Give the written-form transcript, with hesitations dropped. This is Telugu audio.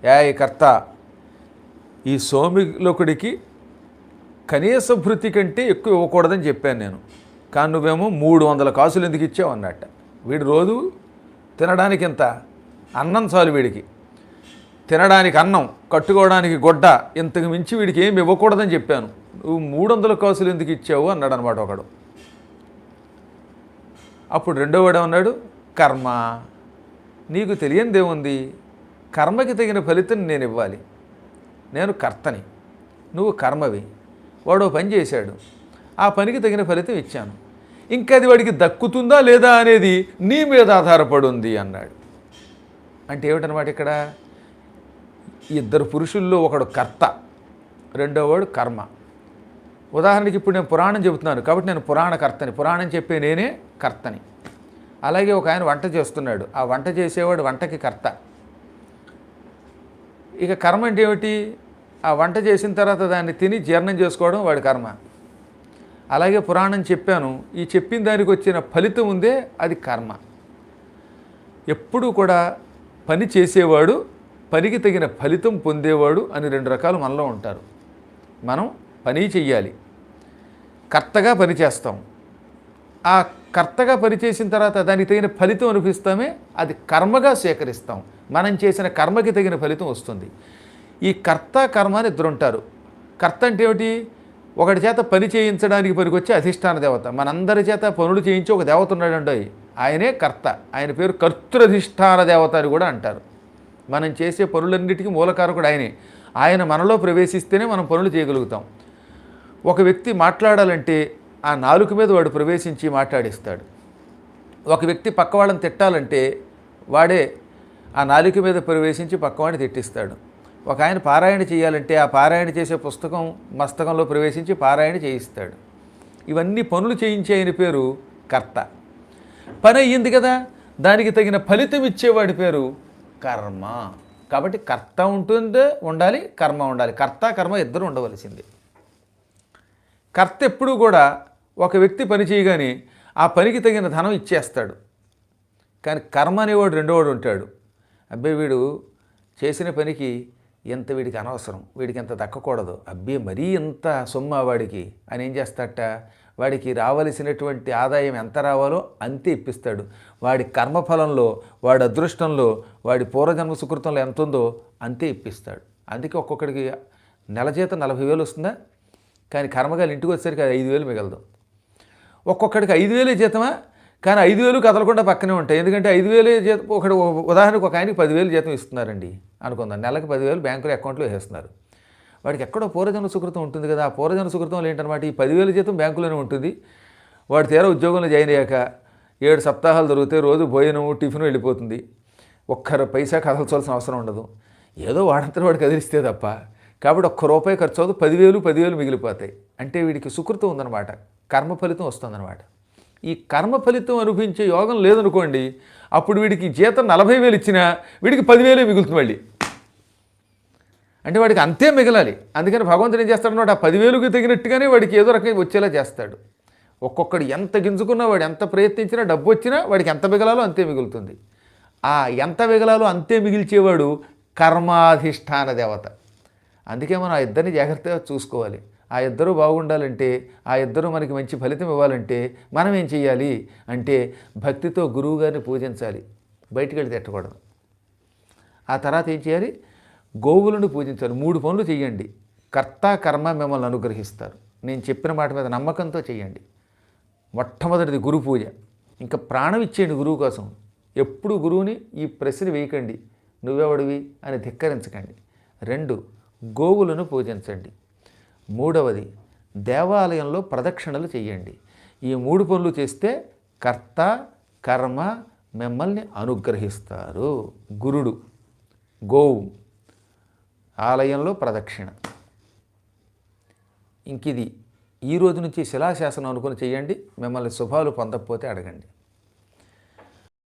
యాయ్ కర్త, ఈ సోమిలోకుడికి కనీస భృతి కంటే ఎక్కువ ఇవ్వకూడదని చెప్పాను నేను, కానీ నువ్వేమో 300 కాసులు ఎందుకు ఇచ్చావు అన్నట్ట. వీడు రోజు తినడానికి ఎంత అన్నం చాలు, వీడికి తినడానికి అన్నం, కట్టుకోవడానికి గొడ్డ, ఇంతకు మించి వీడికి ఏమి ఇవ్వకూడదని చెప్పాను, నువ్వు 300 కాసులు ఎందుకు ఇచ్చావు అన్నాడు అనమాట ఒకడు. అప్పుడు రెండోవాడు అన్నాడు, కర్మ, నీకు తెలియనిదేముంది, కర్మకి తగిన ఫలితం నేను ఇవ్వాలి, నేను కర్తని, నువ్వు కర్మవి. వాడు పని చేశాడు, ఆ పనికి తగిన ఫలితం ఇచ్చాను, ఇంకా అది వాడికి దక్కుతుందా లేదా అనేది నీ మీద ఆధారపడి ఉంది అన్నాడు. అంటే ఏమిటనమాట, ఇక్కడ ఇద్దరు పురుషుల్లో ఒకడు కర్త, రెండోవాడు కర్మ. ఉదాహరణకి ఇప్పుడు నేను పురాణం చెబుతున్నాను కాబట్టి నేను పురాణకర్తని, పురాణం చెప్పే నేనే కర్తని. అలాగే ఒక ఆయన వంట చేస్తున్నాడు, ఆ వంట చేసేవాడు వంటకి కర్త. ఇక కర్మ అంటే ఏమిటి, ఆ వంట చేసిన తర్వాత దాన్ని తిని జీర్ణం చేసుకోవడం వాడి కర్మ. అలాగే పురాణం చెప్పాను, ఈ చెప్పిన దానికి వచ్చిన ఫలితం ఉందే అది కర్మ. ఎప్పుడూ కూడా పని చేసేవాడు, పనికి తగిన ఫలితం పొందేవాడు అని 2 రకాలు మనలో ఉంటారు. మనం పని చెయ్యాలి, కర్తగా పని చేస్తాం, ఆ కర్తగా పనిచేసిన తర్వాత దానికి తగిన ఫలితం అనిపిస్తామే, అది కర్మగా స్వీకరిస్తాం. మనం చేసిన కర్మకి తగిన ఫలితం వస్తుంది. ఈ కర్త కర్మ అని ఇద్దరు ఉంటారు. కర్త అంటే ఏమిటి, ఒకటి చేత పని చేయించడానికి పనికొచ్చే అధిష్టాన దేవత. మనందరి చేత పనులు చేయించి ఒక దేవత ఉన్నాడండి, ఆయనే కర్త, ఆయన పేరు కర్తృధిష్టాన దేవత అని కూడా అంటారు. మనం చేసే పనులన్నిటికీ మూలకారకుడు ఆయనే. ఆయన మనలో ప్రవేశిస్తేనే మనం పనులు చేయగలుగుతాం. ఒక వ్యక్తి మాట్లాడాలంటే ఆ నాలుక మీద వాడు ప్రవేశించి మాట్లాడిస్తాడు. ఒక వ్యక్తి పక్క వాళ్ళని తిట్టాలంటే వాడే ఆ నాలుక మీద ప్రవేశించి పక్కవాడిని తిట్టిస్తాడు. ఒక ఆయన పారాయణ చేయాలంటే ఆ పారాయణ చేసే పుస్తకం మస్తకంలో ప్రవేశించి పారాయణ చేయిస్తాడు. ఇవన్నీ పనులు చేయించే ఆయన పేరు కర్త. పని అయ్యింది కదా, దానికి తగిన ఫలితం ఇచ్చేవాడి పేరు కర్మ. కాబట్టి కర్త ఉండాలి, కర్మ ఉండాలి. కర్త కర్మ ఇద్దరు ఉండవలసింది. కర్త ఎప్పుడూ కూడా ఒక వ్యక్తి పని చేయగానే ఆ పనికి తగిన ధనం ఇచ్చేస్తాడు. కానీ కర్మ అనేవాడు రెండోవాడు ఉంటాడు. అబ్బాయి వీడు చేసిన పనికి ఎంత వీడికి అనవసరం, వీడికి ఎంత దక్కకూడదు, అబ్బే మరీ ఎంత సొమ్మ వాడికి అని ఏం చేస్తాడట, వాడికి రావలసినటువంటి ఆదాయం ఎంత రావాలో అంతే ఇప్పిస్తాడు. వాడి కర్మఫలంలో, వాడి అదృష్టంలో, వాడి పూర్వజన్మ సుకృతంలో ఎంత ఉందో అంతే ఇప్పిస్తాడు. అందుకే ఒక్కొక్కడికి నెల జీతం 40,000 వస్తుందా, కానీ కర్మగాలు ఇంటికి వచ్చేసరికి 5,000 మిగలదు. ఒక్కొక్కడికి 5,000 జీతమా, కానీ 5,000 కదలకుండా పక్కనే ఉంటాయి. ఎందుకంటే 5,000 జీతం, ఉదాహరణకు ఒక ఆయనకి 10,000 జీతం ఇస్తున్నారండి అనుకుందాం, నెలకు 10,000 బ్యాంకులో అకౌంట్లో వేస్తున్నారు. వాడికి ఎక్కడో పూర్వజన్మ సుకృతం ఉంటుంది కదా, ఆ పూర్వజన్మ సుకృతంలో ఏంటనమాట, ఈ 10,000 జీతం బ్యాంకులోనే ఉంటుంది. వాడు తీరా ఉద్యోగంలో జాయిన్ అయ్యాక 7 సప్తాహాలు దొరికితే రోజు భోజనం టిఫిన్ వెళ్ళిపోతుంది. ఒక్క పైసా కదల్చాల్సిన అవసరం ఉండదు, ఏదో వాడంతా వాడు కదిలిస్తే తప్ప. కాబట్టి ₹1 ఖర్చు అవుతుంది, 10,000 మిగిలిపోతాయి. అంటే వీడికి సుకృతం ఉందన్నమాట, కర్మ ఫలితం వస్తుందన్నమాట. ఈ కర్మ ఫలితం అనుభవించే యోగం లేదనుకోండి, అప్పుడు వీడికి జీతం 40,000 ఇచ్చినా వీడికి 10,000 మిగులుతుంది మళ్ళీ. అంటే వాడికి అంతే మిగలాలి. అందుకని భగవంతుడు ఏం చేస్తాడన్నమాట, ఆ 10,000కి తగినట్టుగానే వాడికి ఏదో రకంగా వచ్చేలా చేస్తాడు. ఒక్కొక్కడు ఎంత గింజుకున్నా, వాడు ఎంత ప్రయత్నించినా, డబ్బు వచ్చినా వాడికి ఎంత మిగలాలో అంతే మిగులుతుంది. ఆ ఎంత మిగలాలో అంతే మిగిల్చేవాడు కర్మాధిష్టాన దేవత. అందుకే మనం ఆ ఇద్దరిని జాగ్రత్తగా చూసుకోవాలి. ఆ ఇద్దరూ బాగుండాలంటే, ఆ ఇద్దరూ మనకి మంచి ఫలితం ఇవ్వాలంటే మనం ఏం చేయాలి అంటే, భక్తితో గురువు గారిని పూజించాలి, బయటికి వెళ్ళి తిట్టకూడదు. ఆ తర్వాత ఏం చేయాలి, గోవులను పూజించాలి. 3 పనులు చేయండి, కర్త కర్మ మిమ్మల్ని అనుగ్రహిస్తారు. నేను చెప్పిన మాట మీద నమ్మకంతో చేయండి. మొట్టమొదటిది గురు పూజ. ఇంకా ప్రాణం ఇచ్చేయండి గురువు కోసం. ఎప్పుడు గురువుని ఈ ప్రశ్న వేయకండి, నువ్వెవడివి అని ధిక్కరించకండి. 2 గోవులను పూజించండి. 3వది దేవాలయంలో ప్రదక్షిణలు చేయండి. ఈ 3 పనులు చేస్తే కర్త కర్మ మిమ్మల్ని అనుగ్రహిస్తారు. గురుడు, గోవు, ఆలయంలో ప్రదక్షిణ. ఇంకిది ఈ రోజు నుంచి శిలాశాసనం అనుకుని చేయండి. మిమ్మల్ని శుభాలు పొందకపోతే అడగండి.